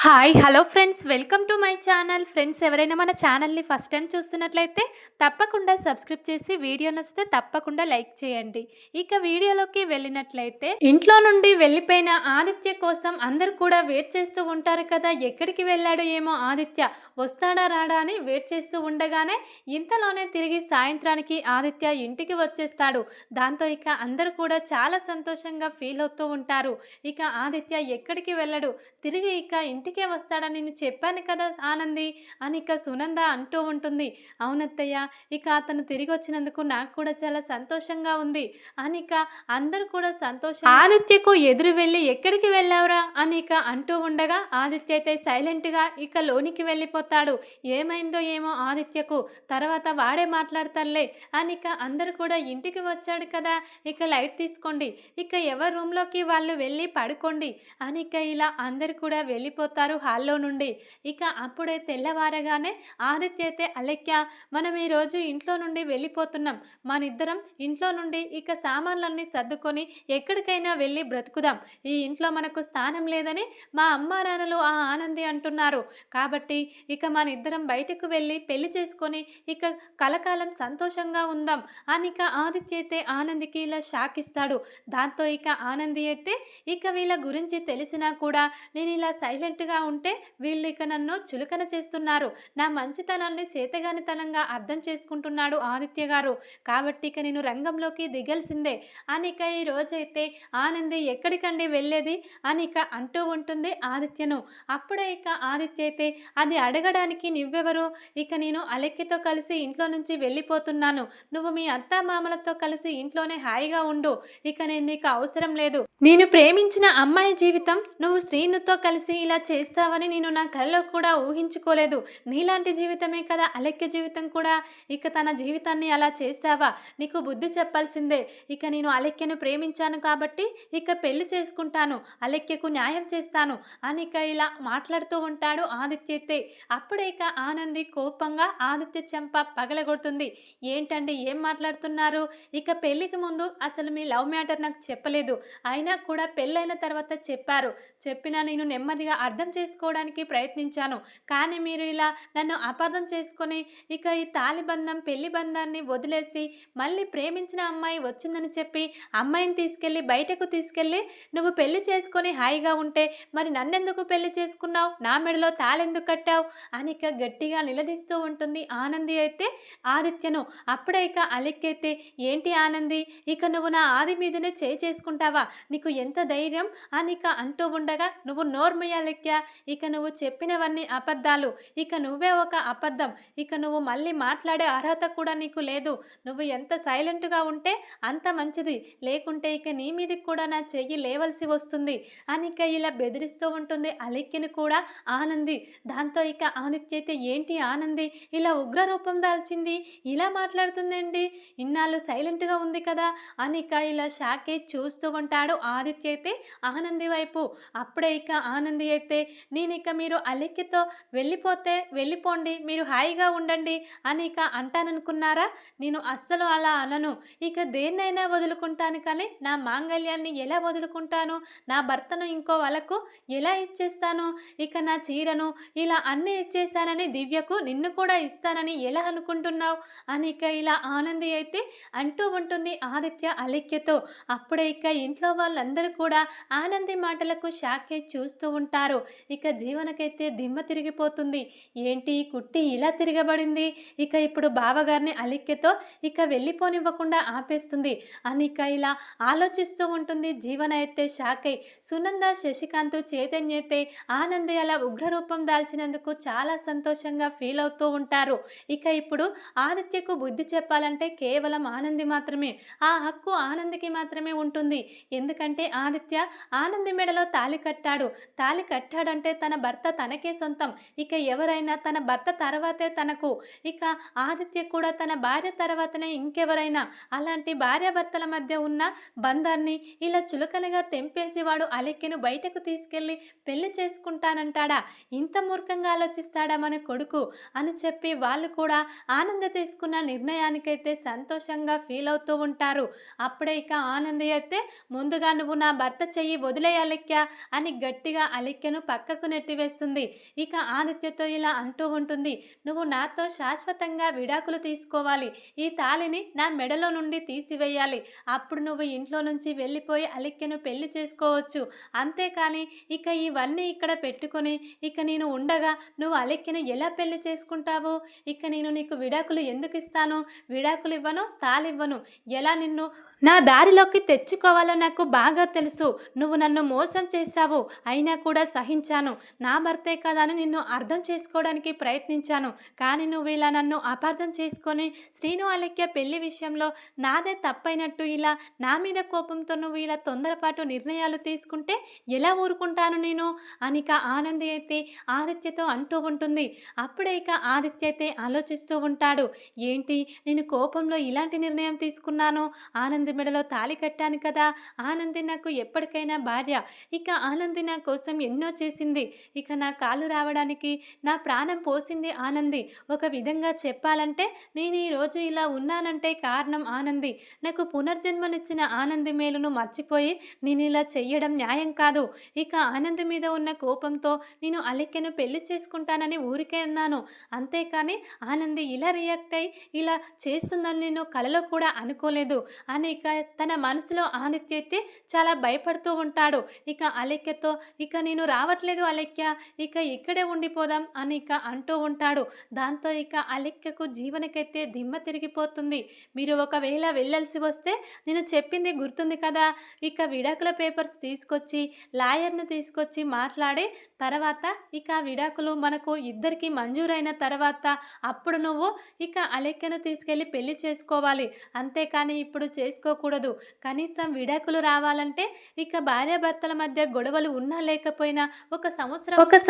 Hi hello friends, welcome to my channel. Friends, ఎవరైనా మన ఛానల్ని ఫస్ట్ టైం చూస్తున్నట్లయితే తప్పకుండా సబ్స్క్రైబ్ చేసి వీడియో నచ్చితే తప్పకుండా లైక్ చేయండి. ఇక వీడియోలోకి వెళ్ళినట్లయితే, ఇంట్లో నుండి వెళ్ళిపోయిన ఆదిత్య కోసం అందరూ కూడా వెయిట్ చేస్తూ ఉంటారు కదా. ఎక్కడికి వెళ్ళాడు ఏమో ఆదిత్య, వస్తాడా రాడా అని వెయిట్ చేస్తూ ఉండగానే ఇంతలోనే తిరిగి సాయంత్రానికి ఆదిత్య ఇంటికి వచ్చేస్తాడు. దాంతో ఇక అందరూ కూడా చాలా సంతోషంగా ఫీల్ అవుతూ ఉంటారు. ఇక ఆదిత్య ఎక్కడికి వెళ్ళడు, తిరిగి ఇక ఇంటికే వస్తాడని నేను చెప్పాను కదా ఆనంది అని ఇక సునంద అంటూ ఉంటుంది. అవునత్తయ్య, ఇక అతను తిరిగి వచ్చినందుకు నాకు కూడా చాలా సంతోషంగా ఉంది అని ఇక అందరూ కూడా సంతోషం. ఆదిత్యకు ఎదురు వెళ్ళి ఎక్కడికి వెళ్ళావురా అని ఇక అంటూ ఉండగా ఆదిత్య అయితే సైలెంట్గా ఇక లోనికి వెళ్ళిపోతాడు. ఏమైందో ఏమో ఆదిత్యకు, తర్వాత వాడే మాట్లాడతారులే అని ఇక అందరూ కూడా ఇంటికి వచ్చాడు కదా, ఇక లైట్ తీసుకోండి, ఇక ఎవరి రూమ్లోకి వాళ్ళు వెళ్ళి పడుకోండి అని ఇక ఇలా అందరు కూడా వెళ్ళిపోతారు హాల్లో నుండి. ఇక అప్పుడే తెల్లవారగానే ఆదిత్య అయితే, అలెక్య, మనం ఈరోజు ఇంట్లో నుండి వెళ్ళిపోతున్నాం, మనిద్దరం ఇంట్లో నుండి ఇక సామాన్లన్నీ సర్దుకొని ఎక్కడికైనా వెళ్ళి బ్రతుకుదాం, ఈ ఇంట్లో మనకు స్థానం లేదని మా అమ్మా నాన్నలు ఆ ఆనంది అంటున్నారు, కాబట్టి ఇక మన ఇద్దరం బయటకు వెళ్ళి పెళ్లి చేసుకొని ఇక కలకాలం సంతోషంగా ఉందాం అని ఇక ఆదిత్య అయితే ఆనందికి ఇలా షాక్ ఇస్తాడు. దాంతో ఇక ఆనంది అయితే, ఇక వీళ్ళ గురించి తెలిసినా కూడా నేను ఇలా సైలెంట్గా ఉంటే వీళ్ళు ఇక నన్ను చులకన చేస్తున్నారు, నా మంచితనాన్ని చేతగానితనంగా అర్థం చేసుకుంటున్నాడు ఆదిత్య గారు, కాబట్టి ఇక నేను రంగంలోకి దిగాల్సిందే అని ఇక ఈ రోజైతే ఆనంది ఎక్కడికండి వెళ్ళేది అని ఇక అంటూ ఉంటుంది ఆదిత్యను. అప్పుడే ఇక ఆదిత్య అయితే, అది అడగడానికి నువ్వెవరు, ఇక నేను అలెక్కితో కలిసి ఇంట్లో నుంచి వెళ్ళిపోతున్నాను, నువ్వు మీ అత్తామామలతో కలిసి ఇంట్లోనే హాయిగా ఉండు, ఇక నేను నీకు అవసరం లేదు, నేను ప్రేమించిన అమ్మాయి జీవితం నువ్వు శ్రీనుతో కలిసి ఇలా చేస్తావని నేను నా కలలో కూడా ఊహించుకోలేదు, నీలాంటి జీవితమే కదా అలెక్య జీవితం కూడా, ఇక తన జీవితాన్ని అలా చేసావా, నీకు బుద్ధి చెప్పాల్సిందే, ఇక నేను అలెక్యను ప్రేమించాను కాబట్టి ఇక పెళ్లి చేసుకుంటాను, అలెక్యకు న్యాయం చేస్తాను అని ఇక ఇలా మాట్లాడుతూ ఉంటాడు ఆదిత్య అయితే. అప్పుడే ఇక ఆనంది కోపంగా ఆదిత్య చెంప పగలగొడుతుంది. ఏంటండి ఏం మాట్లాడుతున్నారు, ఇక పెళ్లికి ముందు అసలు మీ లవ్ మ్యాటర్ నాకు చెప్పలేదు, అయినా కూడా పెళ్ళైన తర్వాత చెప్పారు, చెప్పినా నేను నెమ్మదిగా అర్థం చేసుకోవడానికి ప్రయత్నించాను, కానీ మీరు ఇలా నన్ను అపార్థం చేసుకొని ఇక ఈ తాళిబంధం పెళ్లి బంధాన్ని వదిలేసి మళ్ళీ ప్రేమించిన అమ్మాయి వచ్చిందని చెప్పి అమ్మాయిని తీసుకెళ్ళి బయటకు తీసుకెళ్ళి నువ్వు పెళ్లి చేసుకొని హాయిగా ఉంటే మరి నన్నెందుకు పెళ్లి చేసుకున్నావు, నా మెడలో తాళెందుకు కట్టావు అని ఇక గట్టిగా నిలదీస్తూ ఉంటుంది ఆనంది అయితే ఆదిత్యను. అప్పుడే ఇక అలెక్కైతే, ఏంటి ఆనంది, ఇక నువ్వు నా ఆది మీదనే చేసుకుంటావా, నీకు ఎంత ధైర్యం అని ఇక అంటూ ఉండగా, నువ్వు నోర్మయ్య లెక్క, ఇక నువ్వు చెప్పినవన్నీ అబద్ధాలు, ఇక నువ్వే ఒక అబద్ధం, ఇక నువ్వు మళ్ళీ మాట్లాడే అర్హత కూడా నీకు లేదు, నువ్వు ఎంత సైలెంట్గా ఉంటే అంత మంచిది, లేకుంటే ఇక నీ మీదకి కూడా నా చెయ్యి లేవలసి వస్తుంది అని ఇక ఇలా బెదిరిస్తూ ఉంటుంది అలెక్కిని కూడా ఆనంది. దాంతో ఇక ఆదిత్య అయితే, ఏంటి ఆనంది ఇలా ఉగ్ర రూపం దాల్చింది, ఇలా మాట్లాడుతుందండి, ఇన్నాళ్ళు సైలెంట్గా ఉంది కదా అని ఇక ఇలా షాకే చూస్తూ ఉంటాడు ఆదిత్య అయితే ఆనంది వైపు. అప్పుడే ఇక ఆనంది అయితే, నేను ఇక మీరు అలెక్కితో వెళ్ళిపోతే వెళ్ళిపోండి, మీరు హాయిగా ఉండండి అని ఇక అంటాననుకున్నారా, నేను అస్సలు అలా అనను, ఇక దేన్నైనా వదులుకుంటాను కానీ నా మాంగళ్యాన్ని ఎలా వదులుకుంటాను, నా భర్తను ఇంకో వాళ్ళకు ఎలా ఇచ్చేస్తాను, ఇక నా చీరను ఇలా అన్నీ ఇచ్చేసానని దివ్యకు నిన్ను కూడా ఇస్తానని ఎలా అనుకుంటున్నావు అని ఇక ఇలా ఆనంది అయితే అంటూ ఉంటుంది ఆదిత్య అలెక్యతో. అప్పుడే ఇక ఇంట్లో వాళ్ళందరూ కూడా ఆనంది మాటలకు షాకే చూస్తూ ఉంటారు. ఇక జీవనకైతే దిమ్మ తిరిగిపోతుంది, ఏంటి కుట్టి ఇలా తిరగబడింది, ఇక ఇప్పుడు బావగారిని అలెక్యతో ఇక వెళ్ళిపోనివ్వకుండా ఆపేస్తుంది అని ఇక ఇలా ఆలోచిస్తూ ఉంటుంది జీవన అయితే షాక్ అయి. సునంద, శశికాంత్, చైతన్య అయితే ఆనంది అలా ఉగ్రరూపం దాల్చినందుకు చాలా సంతోషంగా ఫీల్ అవుతూ ఉంటారు. ఇక ఇప్పుడు ఆదిత్యకు బుద్ధి చెప్పాలంటే కేవలం ఆనంది మాత్రమే, ఆ హక్కు ఆనందికి మాత్రమే ఉంటుంది, ఎందుకంటే ఆదిత్య ఆనంది మెడలో తాళి కట్టాడు, తాళి కట్టాడంటే తన భర్త తనకే సొంతం, ఇక ఎవరైనా తన భర్త తర్వాతే తనకు, ఇక ఆదిత్య కూడా తన భార్య తర్వాతనే ఇంకెవరైనా, అలాంటి భార్యాభర్తల మధ్య ఉన్న బంధాన్ని ఇలా చులకనగా తెంపేసి వాడు అలెక్కిను బయటకు తీసుకెళ్ళి పెళ్లి చేసుకుంటానంటాడా, ఇంత మూర్ఖంగా ఆలోచిస్తాడా మన కొడుకు అని చెప్పి వాళ్ళు కూడా ఆనంద తీసుకున్న నిర్ణయానికైతే సంతోషంగా ఫీల్ అవుతూ ఉంటారు. అప్పుడే ఇక ఆనంది అయితే, ముందుగా నువ్వు నా భర్త చెయ్యి వదిలేయాలెక్కా అని గట్టిగా అలెక్యను పక్కకు నెట్టివేస్తుంది. ఇక ఆదిత్యతో ఇలా అంటూ ఉంటుంది, నువ్వు నాతో శాశ్వతంగా విడాకులు తీసుకోవాలి. ఈ తాళిని నా మెడలో నుండి తీసివేయాలి. అప్పుడు నువ్వు ఇంట్లో నుంచి వెళ్ళిపోయి అలిక్యను పెళ్లి చేసుకోవచ్చు. అంతేకాని ఇక ఇవన్నీ ఇక్కడ పెట్టుకొని ఇక నేను ఉండగా నువ్వు అలిక్యను ఎలా పెళ్లి చేసుకుంటావు? ఇక నేను నీకు విడాకులు ఎందుకు ఇస్తాను? విడాకులు ఇవ్వను, తాళివ్వను. ఎలా నిన్ను నా దారిలోకి తెచ్చుకోవాలో నాకు బాగా తెలుసు. నువ్వు నన్ను మోసం చేశావు, అయినా కూడా సహించాను. నా భర్తే కదా అని నిన్ను అర్థం చేసుకోవడానికి ప్రయత్నించాను. కానీ నువ్వు ఇలా నన్ను అపార్థం చేసుకొని శ్రీను అలెక్య పెళ్లి విషయంలో నాదే తప్పైనట్టు ఇలా నా మీద కోపంతో నువ్వు ఇలా తొందరపాటు నిర్ణయాలు తీసుకుంటే ఎలా ఊరుకుంటాను నేను? అనిక ఆనంది అయితే ఆదిత్యతో అంటూ ఉంటుంది. అప్పుడే ఇక ఆదిత్య అయితే ఆలోచిస్తూ ఉంటాడు, ఏంటి నేను కోపంలో ఇలాంటి నిర్ణయం తీసుకున్నాను? ఆనంది మెడలో తాళి కట్టాను కదా, ఆనంది నాకు ఎప్పటికైనా భార్య. ఇక ఆనంది నా కోసం ఎన్నో చేసింది. ఇక నా కాలు రావడానికి నా ప్రాణం పోసింది ఆనంది. ఒక విధంగా చెప్పాలంటే నేను ఈరోజు ఇలా ఉన్నానంటే కారణం ఆనంది. నాకు పునర్జన్మనిచ్చిన ఆనంది మేలును మర్చిపోయి నేను ఇలా చెయ్యడం న్యాయం కాదు. ఇక ఆనంది మీద ఉన్న కోపంతో నేను అలిక్యను పెళ్లి చేసుకుంటానని ఊరికే అన్నాను. అంతేకాని ఆనంది ఇలా రియాక్ట్ అయ్యి ఇలా చేస్తుందని నేను కలలో కూడా అనుకోలేదు అని ఇక తన మనసులో ఆదిత్య అయితే చాలా భయపడుతూ ఉంటాడు. ఇక అలెక్యతో ఇక నేను రావట్లేదు అలెక్య, ఇక ఇక్కడే ఉండిపోదాం అని ఇక అంటూ ఉంటాడు. దాంతో ఇక అలెక్యకు జీవనకైతే దిమ్మ తిరిగిపోతుంది. మీరు ఒకవేళ వెళ్ళాల్సి వస్తే నేను చెప్పింది గుర్తుంది కదా, ఇక విడాకుల పేపర్స్ తీసుకొచ్చి లాయర్ను తీసుకొచ్చి మాట్లాడి తర్వాత ఇక విడాకులు మనకు ఇద్దరికి మంజూరైన తర్వాత అప్పుడు నువ్వు ఇక అలెక్యను తీసుకెళ్ళి పెళ్లి చేసుకోవాలి. అంతేకాని ఇప్పుడు చేసుకోకూడదు. కనీసం విడాకులు రావాలంటే ఇక భార్యాభర్తల మధ్య గొడవలు ఉన్నా లేకపోయినా ఒక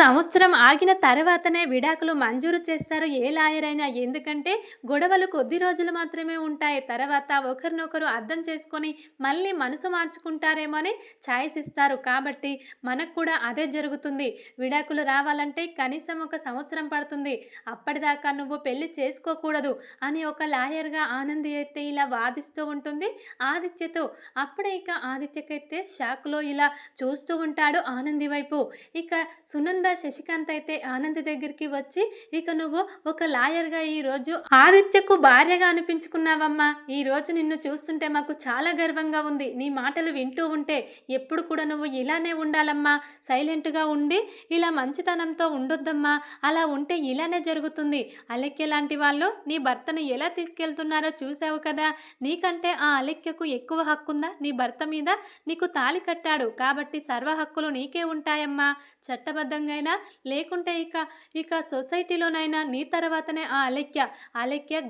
సంవత్సరం ఆగిన తర్వాతనే విడాకులు మంజూరు చేస్తారు ఏ లాయర్ అయినా. ఎందుకంటే గొడవలు కొద్ది రోజులు మాత్రమే ఉంటాయి. తర్వాత ఒకరినొకరు అర్థం చేసుకొని మళ్ళీ మనసు మార్చుకుంటారేమో అని ఛాయిస్ ఇస్తారు. కాబట్టి మనకు కూడా అదే జరుగుతుంది. విడాకులు రావాలంటే కనీసం ఒక సంవత్సరం పడుతుంది. అప్పటిదాకా నువ్వు పెళ్లి చేసుకోకూడదు అని ఒక లాయర్గా ఆనంది అయితే ఇలా వాదిస్తూ ఉంటుంది ఆదిత్యతో. అప్పుడే ఇక ఆదిత్యకైతే షాక్లో ఇలా చూస్తూ ఉంటాడు ఆనంది వైపు. ఇక సునంద శశికాంత్ అయితే ఆనంది దగ్గరికి వచ్చి, ఇక నువ్వు ఒక లాయర్గా ఈరోజు ఆదిత్యకు భార్యగా అనిపించుకున్నావమ్మా. ఈరోజు నిన్ను చూస్తుంటే మాకు చాలా గర్వంగా ఉంది. నీ మాటలు వింటూ ఉంటే ఎప్పుడు కూడా నువ్వు ఇలానే ఉండాలమ్మా, సైలెంట్గా ఉండి ఇలా మంచితనంతో ఉండొద్దమ్మా. అలా ఉంటే ఇలానే జరుగుతుంది. అలెక్య లాంటి వాళ్ళు నీ భర్తను ఎలా తీసుకెళ్తున్నారో చూసావు కదా. నీకంటే ఆ అలెక్యకు ఎక్కువ హక్కుందా నీ భర్త మీద? నీకు తాళి కట్టాడు కాబట్టి సర్వ హక్కులు నీకే ఉంటాయమ్మా. చట్టబద్ధంగా లేకుంటే ఇక సొసైటీలోనైనా నీ తర్వాతనే ఆ అలెక్య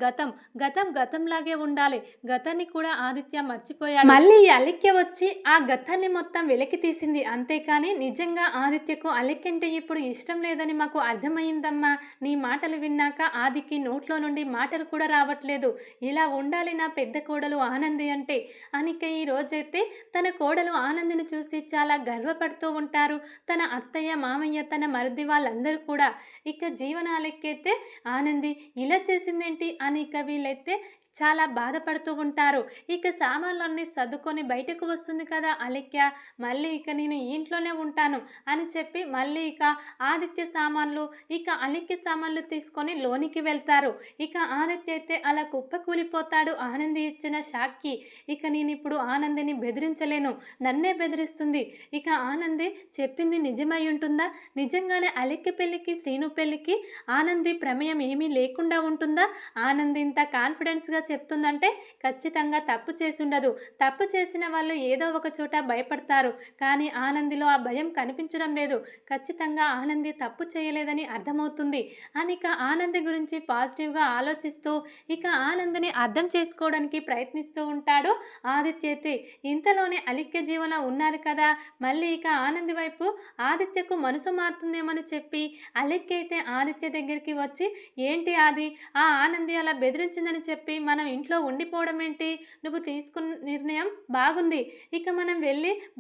గతంలాగే ఉండాలి. గతాన్ని కూడా ఆదిత్య మర్చిపోయాడు. మళ్ళీ ఈ అలెక్య వచ్చి ఆ గతాన్ని మొత్తం వెలికి తీసింది. అంతేకాని నిజంగా ఆదిత్యకు అలెక్య అంటే ఇప్పుడు ఇష్టం లేదని మాకు అర్థమైందమ్మా. నీ మాటలు విన్నాక ఆదికి నోట్లో నుండి మాటలు కూడా రావట్లేదు. ఇలా ఉండాలి నా పెద్ద కోడలు ఆనంది అంటే. అనిక ఈ రోజైతే తన కోడలు ఆనందిని చూసి చాలా గర్వపడుతూ ఉంటారు. తన అత్తయ్య, మామయ్య, తన మరిది వాళ్ళందరూ కూడా. ఇక జీవనాలెక్కైతే ఆనంది ఇలా చేసిందేంటి అని ఇక వీళ్ళైతే చాలా బాధపడుతూ ఉంటారు. ఇక సామాన్లన్నీ సర్దుకొని బయటకు వస్తుంది కదా అలెక్య. మళ్ళీ ఇక నేను ఈ ఇంట్లోనే ఉంటాను అని చెప్పి మళ్ళీ ఇక ఆదిత్య సామాన్లు ఇక అలెక్య సామాన్లు తీసుకొని లోనికి వెళ్తారు. ఇక ఆదిత్య అయితే అలా కుప్పకూలిపోతాడు ఆనంది ఇచ్చిన షాక్కి. ఇక నేను ఇప్పుడు ఆనందిని బెదిరించలేను, నన్నే బెదిరిస్తుంది. ఇక ఆనంది చెప్పింది నిజమై ఉంటుందా? నిజంగానే అలెక్య పెళ్ళికి శ్రీను పెళ్ళికి ఆనంది ప్రమేయం ఏమీ లేకుండా ఉంటుందా? ఆనంది ఇంత కాన్ఫిడెన్స్గా చెప్తుందంటే ఖచ్చితంగా తప్పు చేసి ఉండదు. తప్పు చేసిన వాళ్ళు ఏదో ఒక చోట భయపడతారు. కానీ ఆనందిలో ఆ భయం కనిపించడం లేదు. ఖచ్చితంగా ఆనంది తప్పు చేయలేదని అర్థమవుతుంది అని ఇక ఆనంది గురించి పాజిటివ్గా ఆలోచిస్తూ ఇక ఆనందిని అర్థం చేసుకోవడానికి ప్రయత్నిస్తూ ఉంటాడు ఆదిత్య అయితే. ఇంతలోనే అలెక్య జీవన ఉన్నారు కదా, మళ్ళీ ఇక ఆనంది వైపు ఆదిత్యకు మనసు మారుతుందేమని చెప్పి అలెక్య అయితే ఆదిత్య దగ్గరికి వచ్చి, ఏంటి ఆది ఆ ఆనంది అలా బెదిరించిందని చెప్పి మన మనం ఇంట్లో ఉండిపోవడం ఏంటి? నువ్వు తీసుకున్న నిర్ణయం బాగుంది. ఇక మనం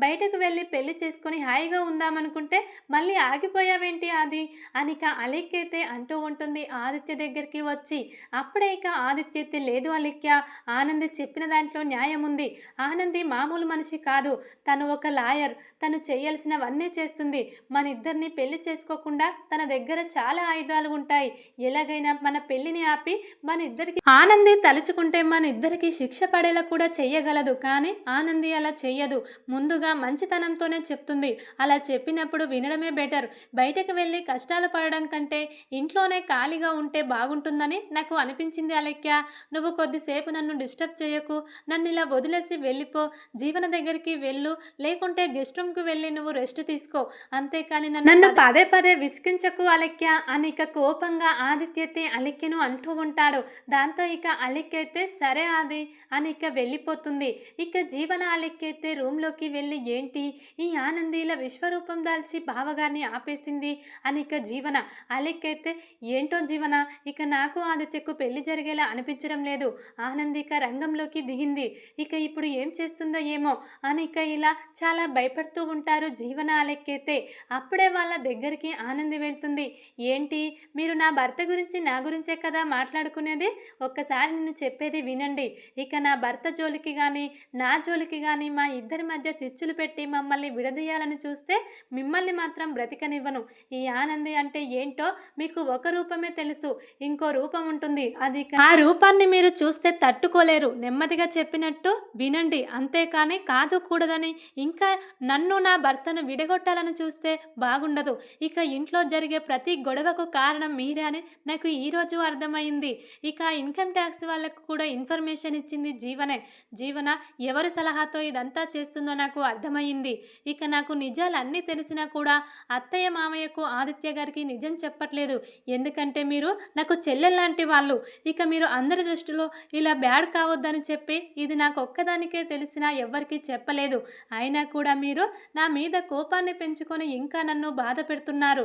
బయటకు వెళ్ళి పెళ్లి చేసుకొని హాయిగా ఉందామనుకుంటే మళ్ళీ ఆగిపోయావేంటి ఆది? అనిక అలిక్కైతే అంటూ ఉంటుంది ఆదిత్య దగ్గరికి వచ్చి. అప్పుడే ఇక ఆదిత్య అయితే లేదు అలిక్య, ఆనంది చెప్పిన దాంట్లో న్యాయం ఉంది. ఆనంది మామూలు మనిషి కాదు. తను ఒక లాయర్. తను చేయాల్సినవన్నీ చేస్తుంది. మనిద్దరిని పెళ్లి చేసుకోకుండా తన దగ్గర చాలా ఆయుధాలు ఉంటాయి. ఎలాగైనా మన పెళ్లిని ఆపి మన ఇద్దరికి ఆనంది తలుచుకుంటే మన ఇద్దరికి శిక్ష పడేలా కూడా చెయ్యగలదు. కానీ ఆనంది అలా చెయ్యదు. ముందుగా మంచితనంతోనే చెప్తుంది. అలా చెప్పినప్పుడు వినడమే బెటర్. బయటకు వెళ్ళి కష్టాలు పడడం కంటే ఇంట్లోనే ఖాళీగా ఉంటే బాగుంటుందని నాకు అనిపించింది అలెక్య. నువ్వు కొద్దిసేపు నన్ను డిస్టర్బ్ చేయకు. నన్ను ఇలా వదిలేసి వెళ్ళిపో. జీవన దగ్గరికి వెళ్ళు, లేకుంటే గెస్ట్ రూమ్కి వెళ్ళి నువ్వు రెస్ట్ తీసుకో. అంతేకాని నన్ను పదే పదే విసిగించకు అలెక్య అని ఇక కోపంగా ఆదిత్యతే అలెక్యను అంటూ ఉంటాడు. దాంతో ఇక అలెక్య అయితే సరే ఆది అని ఇక వెళ్ళిపోతుంది. ఇక జీవన అలెక్య అయితే రూమ్లోకి వెళ్ళి ఏంటి ఈ ఆనంది ఇలా విశ్వరూపం దాల్చి బావగారిని ఆపేసింది అని ఇక జీవన అలెక్య అయితే ఏంటో జీవన ఇక నాకు ఆదిత్యకు పెళ్లి జరిగేలా అనిపించడం లేదు. ఆనంది ఇక రంగంలోకి దిగింది. ఇక ఇప్పుడు ఏం చేస్తుందో ఏమో అని ఇక ఇలా చాలా భయపడుతూ ఉంటారు జీవన అలెక్య అయితే. అప్పుడే వాళ్ళ దగ్గరికి ఆనంది వెళ్తుంది. ఏంటి మీరు నా భర్త గురించి నా గురించే కదా మాట్లాడుకునేది? ఒక్కసారి నేను చెప్పేది వినండి. ఇక నా భర్త జోలికి కానీ నా జోలికి కానీ మా ఇద్దరి మధ్య చిచ్చులు పెట్టి మమ్మల్ని విడదీయాలని చూస్తే మిమ్మల్ని మాత్రం బ్రతికనివ్వను. ఈ ఆనంది అంటే ఏంటో మీకు ఒక రూపమే తెలుసు, ఇంకో రూపం ఉంటుంది. అది ఆ రూపాన్ని మీరు చూస్తే తట్టుకోలేరు. నెమ్మదిగా చెప్పినట్టు వినండి, అంతేకాని కాదు కూడదని ఇంకా నన్ను నా భర్తను విడగొట్టాలని చూస్తే బాగుండదు. ఇక ఇంట్లో జరిగే ప్రతి గొడవకు కారణం మీరే అని నాకు ఈరోజు అర్థమైంది. ఇక ఇన్కమ్ ట్యాక్స్ వాళ్ళకు కూడా ఇన్ఫర్మేషన్ ఇచ్చింది జీవనే. జీవన ఎవరి సలహాతో ఇదంతా చేస్తుందో నాకు అర్థమైంది. ఇక నాకు నిజాలు అన్నీ తెలిసినా కూడా అత్తయ్య మామయ్యకు ఆదిత్య గారికి నిజం చెప్పట్లేదు. ఎందుకంటే మీరు నాకు చెల్లెల్లాంటి వాళ్ళు. ఇక మీరు అందరి దృష్టిలో ఇలా బ్యాడ్ కావద్దని చెప్పి ఇది నాకు ఒక్కదానికే తెలిసినా ఎవ్వరికీ చెప్పలేదు. అయినా కూడా మీరు నా మీద కోపాన్ని పెంచుకొని ఇంకా నన్ను బాధ పెడుతున్నారు.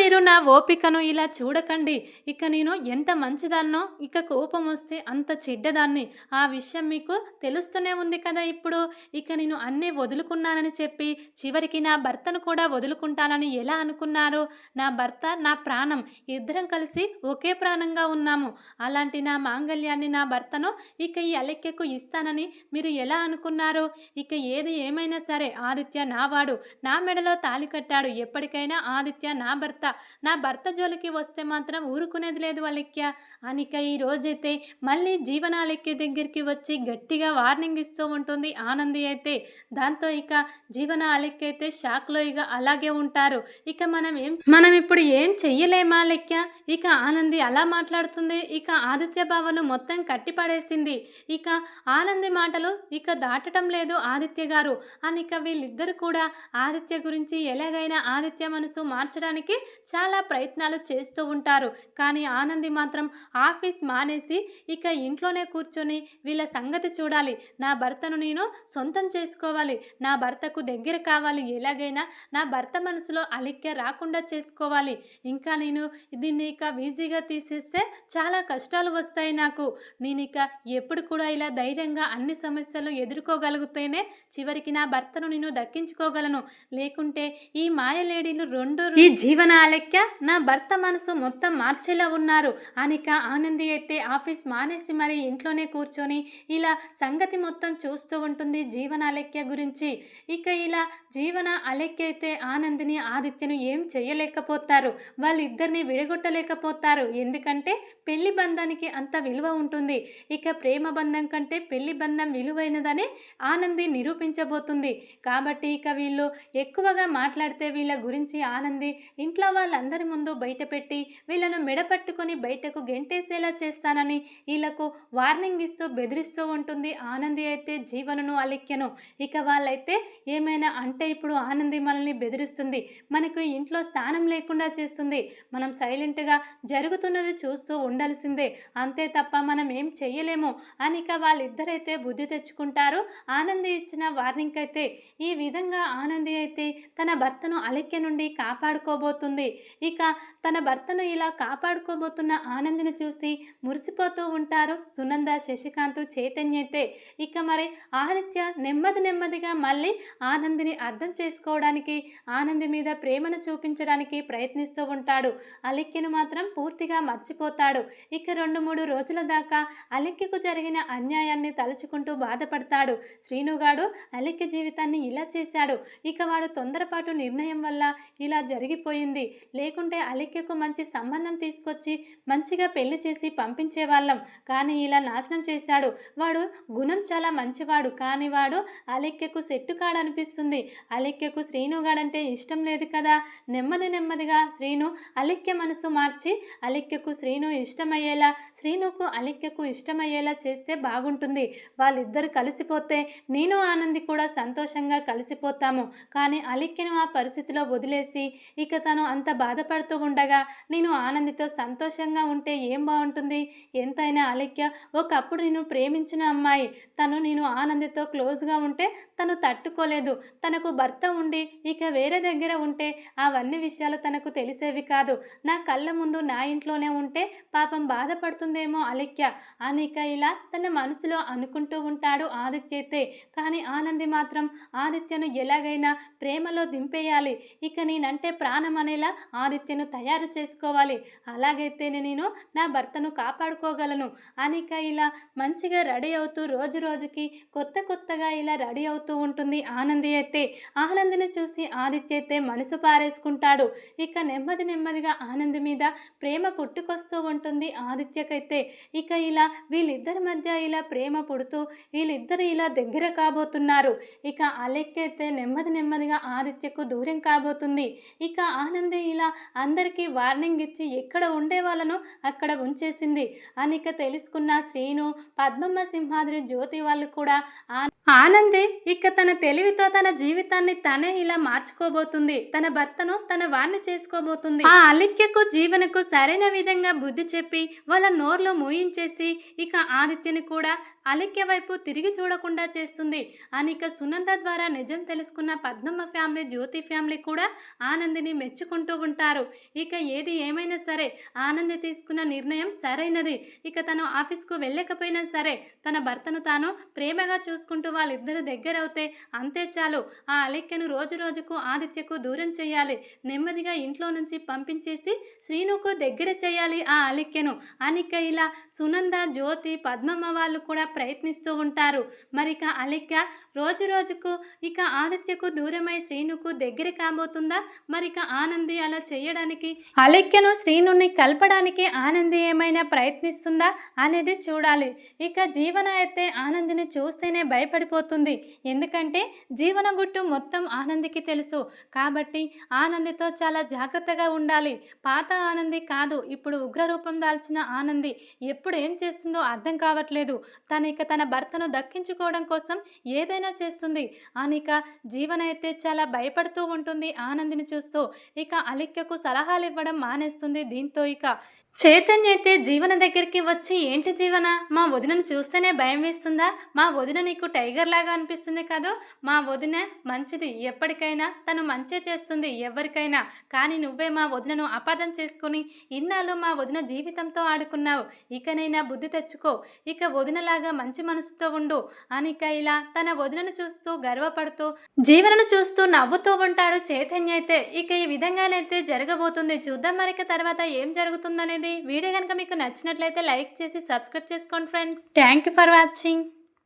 మీరు నా ఓపికను ఇలా చూడకండి. ఇక నేను ఎంత మంచిదాన్నో, ఇక కోపం వస్తే అంత చెడ్డదాన్ని. ఆ విషయం మీకు తెలుస్తూనే ఉంది కదా ఇప్పుడు. ఇక నేను అన్నీ వదులుకున్నానని చెప్పి చివరికి నా భర్తను కూడా వదులుకుంటానని ఎలా అనుకున్నారు? నా భర్త నా ప్రాణం. ఇద్దరం కలిసి ఒకే ప్రాణంగా ఉన్నాము. అలాంటి నా మాంగళ్యాన్ని నా భర్తను ఇక ఈ అలెక్యకు ఇస్తానని మీరు ఎలా అనుకున్నారు? ఇక ఏది ఏమైనా సరే ఆదిత్య నావాడు. నా మెడలో తాళి కట్టాడు. ఎప్పటికైనా ఆదిత్య నా భర్త. నా భర్త జోలికి వస్తే మాత్రం ఊరుకునేది లేదు అలెక్య అనిక ఈ రోజైతే మళ్ళీ జీవన అలెక్య దగ్గరికి వచ్చి గట్టిగా వార్నింగ్ ఇస్తూ ఉంటుంది ఆనంది అయితే. దాంతో ఇక జీవన అలెక్య అయితే షాక్లో ఇక అలాగే ఉంటారు. ఇక మనం ఇప్పుడు ఏం చెయ్యలేమా అలెక్య? ఇక ఆనంది అలా మాట్లాడుతుంది. ఇక ఆదిత్య బావను మొత్తం కట్టిపడేసింది. ఇక ఆనంది మాటలు ఇక దాటడం లేదు ఆదిత్య గారు అనిక వీళ్ళిద్దరు కూడా ఆదిత్య గురించి ఎలాగైనా ఆదిత్య మనసు మార్చడానికి చాలా ప్రయత్నాలు చేస్తూ ఉంటారు. కానీ ఆనంది మాత్రం ఆఫీస్ మానేసి ఇక ఇంట్లోనే కూర్చొని వీళ్ళ సంగతి చూడాలి. నా భర్తను నేను సొంతం చేసుకోవాలి. నా భర్తకు దగ్గర కావాలి. ఎలాగైనా నా భర్త మనసులో అలెక్య రాకుండా చేసుకోవాలి. ఇంకా నేను దీన్ని ఇక ఈజీగా తీసేస్తే చాలా కష్టాలు వస్తాయి నాకు. నేను ఇక ఎప్పుడు కూడా ఇలా ధైర్యంగా అన్ని సమస్యలు ఎదుర్కోగలిగితేనే చివరికి నా భర్తను నేను దక్కించుకోగలను. లేకుంటే ఈ మాయలేడీలు ఈ జీవన అలెక్య నా భర్త మనసు మొత్తం మార్చేలా ఉన్నారు. అనిక ఆనంది అయితే ఆఫీస్ మానేసి మరి ఇంట్లోనే కూర్చొని ఇలా సంగతి మొత్తం చూస్తూ ఉంటుంది జీవన అలెక్య గురించి. ఇక ఇలా జీవన అలెక్య అయితే ఆనందిని ఆదిత్యను ఏం చేయలేకపోతారు. వాళ్ళిద్దరిని విడగొట్టలేకపోతారు. ఎందుకంటే పెళ్లి బంధానికి అంత విలువ ఉంటుంది. ఇక ప్రేమ బంధం కంటే పెళ్లి బంధం విలువైనదని ఆనంది నిరూపించబోతుంది. కాబట్టి ఇక వీళ్ళు ఎక్కువగా మాట్లాడితే వీళ్ళ గురించి ఆనంది ఇంట్లో వాళ్ళందరి ముందు బయటపెట్టి వీళ్ళను మెడపట్టుకొని బయటకు గెంటేసేలా చేస్తానని వీళ్ళకు వార్నింగ్ ఇస్తూ బెదిరిస్తూ ఉంటుంది ఆనంది అయితే జీవనను అలెక్యను. ఇక వాళ్ళైతే ఏమైనా అంటే ఇప్పుడు ఆనంది మనల్ని బెదిరిస్తుంది, మనకు ఇంట్లో స్థానం లేకుండా చేస్తుంది, మనం సైలెంట్గా జరుగుతున్నది చూస్తూ ఉండాల్సిందే, అంతే తప్ప మనం ఏం చెయ్యలేము అని ఇక వాళ్ళిద్దరైతే బుద్ధి తెచ్చుకుంటారు ఆనంది ఇచ్చిన వార్నింగ్ అయితే. ఈ విధంగా ఆనంది అయితే తన భర్తను అలెక్య నుండి కాపాడుకోబోతుంది. ఇక తన భర్తను ఇలా కాపాడుకోబోతున్న ఆనందిని చూసి మురిసిపోతూ ఉంటారు సునంద, శశికాంత్, చైతన్య అయితే. ఇక మరి ఆదిత్య నెమ్మదిగా మళ్ళీ ఆనందిని అర్థం చేసుకోవడానికి, ఆనంది మీద ప్రేమను చూపించడానికి ప్రయత్నిస్తూ ఉంటాడు. అలిక్యను మాత్రం పూర్తిగా మర్చిపోతాడు. ఇక 2-3 రోజుల దాకా అలిక్యకు జరిగిన అన్యాయాన్ని తలుచుకుంటూ బాధపడతాడు. శ్రీనుగాడు అలిక్య జీవితాన్ని ఇలా చేశాడు, ఇక వాడు తొందరపాటు నిర్ణయం వల్ల ఇలా జరిగిపోయింది, లేకుంటే అలిక్యకు మంచి సంబంధం తీసుకొచ్చి మంచిగా పెళ్లి చేసి పంపించేవాళ్ళం, కానీ ఇలా నాశనం చేశాడు. వాడు గుణం చాలా మంచివాడు, కానీ వాడు అలిక్యకు సెట్టు కాడనిపిస్తుంది. అలిక్యకు శ్రీనుగాడంటే ఇష్టం లేదు కదా. నెమ్మదిగా శ్రీను అలిక్య మనసు మార్చి అలిక్యకు శ్రీను ఇష్టమయ్యేలా, శ్రీనుకు అలిక్యకు ఇష్టమయ్యేలా చేస్తే బాగుంటుంది. వాళ్ళిద్దరు కలిసిపోతే నేను ఆనంది కూడా సంతోషంగా కలిసిపోతాము. కానీ అలిక్యను ఆ పరిస్థితిలో వదిలేసి ఇక తను అంత బాధపడుతూ ఉండగా నేను ఆనందితో సంతోషంగా ఉంటే ఏం బాగుంటుంది. ఎంతైనా అలిక్య ఒకప్పుడు నేను ప్రేమించిన అమ్మాయి. నేను ఆనందితో క్లోజ్గా ఉంటే తను తట్టుకోలేదు. తనకు భర్త ఉండి ఇక వేరే దగ్గర ఉంటే అవన్నీ విషయాలు తనకు తెలిసేవి కాదు. నా కళ్ళ ముందు నా ఇంట్లోనే ఉంటే పాపం బాధపడుతుందేమో అలిక్య అనిక ఇలా తన మనసులో అనుకుంటూ ఉంటాడు ఆదిత్య అయితే. కానీ ఆనంది మాత్రం ఆదిత్యను ఎలాగైనా ప్రేమలో దింపేయాలి, ఇక నేనంటే ప్రాణం అనేలా ఆదిత్యను తయారు చేసుకోవాలి, అలాగైతేనే నేను నా భర్తను కాపాడుకోగలను. అనిక ఇలా మంచిగా రెడీ అవుతూ రోజుకి కొత్తగా ఇలా రెడీ అవుతూ ఉంటుంది ఆనంది అయితే. ఆనందిని చూసి ఆదిత్య అయితే మనసు పారేసుకుంటాడు. ఇక నెమ్మదిగా ఆనంది మీద ప్రేమ పుట్టుకొస్తూ ఉంటుంది ఆదిత్యకైతే. ఇక ఇలా వీళ్ళిద్దరి మధ్య ఇలా ప్రేమ పుడుతూ వీళ్ళిద్దరు ఇలా దగ్గర కాబోతున్నారు. ఇక అలెక్కి అయితే నెమ్మదిగా ఆదిత్యకు దూరం కాబోతుంది. ఇక ఆనంది ఇలా అందరికీ వార్నింగ్ ఇచ్చి ఎక్కడ ఉండే వాళ్ళను అక్కడ ఉంచేసింది. అనిక తెలుసుకున్న శ్రీను, పద్మమ్మ, సింహాద్రి, జ్యోతి వాళ్ళు కూడా ఆనంది ఇక తన తెలివితో తన జీవితాన్ని తనే ఇలా మార్చుకోబోతుంది. తన భర్తను తన వాణ్ణి చేసుకోబోతుంది. ఆ అలిక్యకు జీవనకు సరైన విధంగా బుద్ధి చెప్పి వాళ్ళ నోర్లో మూయించేసి ఇక ఆదిత్యని కూడా అలిక్య వైపు తిరిగి చూడకుండా చేస్తుంది. అనిక సునంద ద్వారా నిజం తెలుసుకున్న పద్మమ్మ ఫ్యామిలీ, జ్యోతి ఫ్యామిలీ కూడా ఆనందిని మెచ్చుకుంటూ ఉంటారు. ఇక ఏది ఏమైనా సరే ఆనంది తీసుకున్న నిర్ణయం సరైనది. ఇక తను ఆఫీస్కు వెళ్ళకపోయినా సరే తన భర్తను తాను ప్రేమగా చూసుకుంటూ వాళ్ళిద్దరు దగ్గర అవుతే అంతే చాలు. ఆ అలిక్యను రోజుకు ఆదిత్యకు దూరం చేయాలి. నెమ్మదిగా ఇంట్లో నుంచి పంపించేసి శ్రీనుకు దగ్గర చేయాలి ఆ అలిక్యను. అనిక ఇలా సునంద, జ్యోతి, పద్మమ్మ వాళ్ళు కూడా ప్రయత్నిస్తూ ఉంటారు. మరిక అలిక్య రోజుకు ఇక ఆదిత్యకు దూరమై శ్రీనుకు దగ్గర కాబోతుందా? మరిక ఆనంది అలా చేయడానికి, అలిక్యను శ్రీనుని కలపడానికి ఆనంది ఏమైనా ప్రయత్నిస్తుందా అనేది చూడాలి. ఇక జీవన అయితే ఆనందిని చూస్తేనే భయపడిపోతుంది. ఎందుకంటే జీవన గుట్టు మొత్తం ఆనందికి తెలుసు. కాబట్టి ఆనందితో చాలా జాగ్రత్తగా ఉండాలి. పాత ఆనంది కాదు, ఇప్పుడు ఉగ్రరూపం దాల్చిన ఆనంది. ఎప్పుడు ఏం చేస్తుందో అర్థం కావట్లేదు. ఇక తన భర్తను దక్కించుకోవడం కోసం ఏదైనా చేస్తుంది. అనిక జీవన అయితే చాలా భయపడుతూ ఉంటుంది ఆనందిని చూస్తూ. ఇక అలిక్యకు సలహాలు ఇవ్వడం మానేస్తుంది. దీంతో ఇక చైతన్య అయితే జీవన దగ్గరికి వచ్చి, ఏంటి జీవన, మా వదినను చూస్తేనే భయం వేస్తుందా? మా వదిన నీకు టైగర్ లాగా అనిపిస్తుంది కదా? మా వదిన మంచిది, ఎప్పటికైనా తను మంచి చేస్తుంది ఎవరికైనా. కానీ నువ్వే మా వదినను అపార్థం చేసుకుని ఇన్నాళ్ళు మా వదిన జీవితంతో ఆడుకున్నావు. ఇకనైనా బుద్ధి తెచ్చుకో, ఇక వదినలాగా మంచి మనసుతో ఉండు. అనిక ఇలా తన వదినను చూస్తూ గర్వపడుతూ జీవనను చూస్తూ నవ్వుతూ ఉంటాడు చైతన్య అయితే. ఇక ఈ విధంగానైతే జరగబోతుంది. చూద్దాం మరిక తర్వాత ఏం జరుగుతుందనేది. వీడియో కనుక మీకు నచ్చినట్లయితే లైక్ చేసి సబ్స్క్రైబ్ చేసుకోండి friends. Thank you for watching.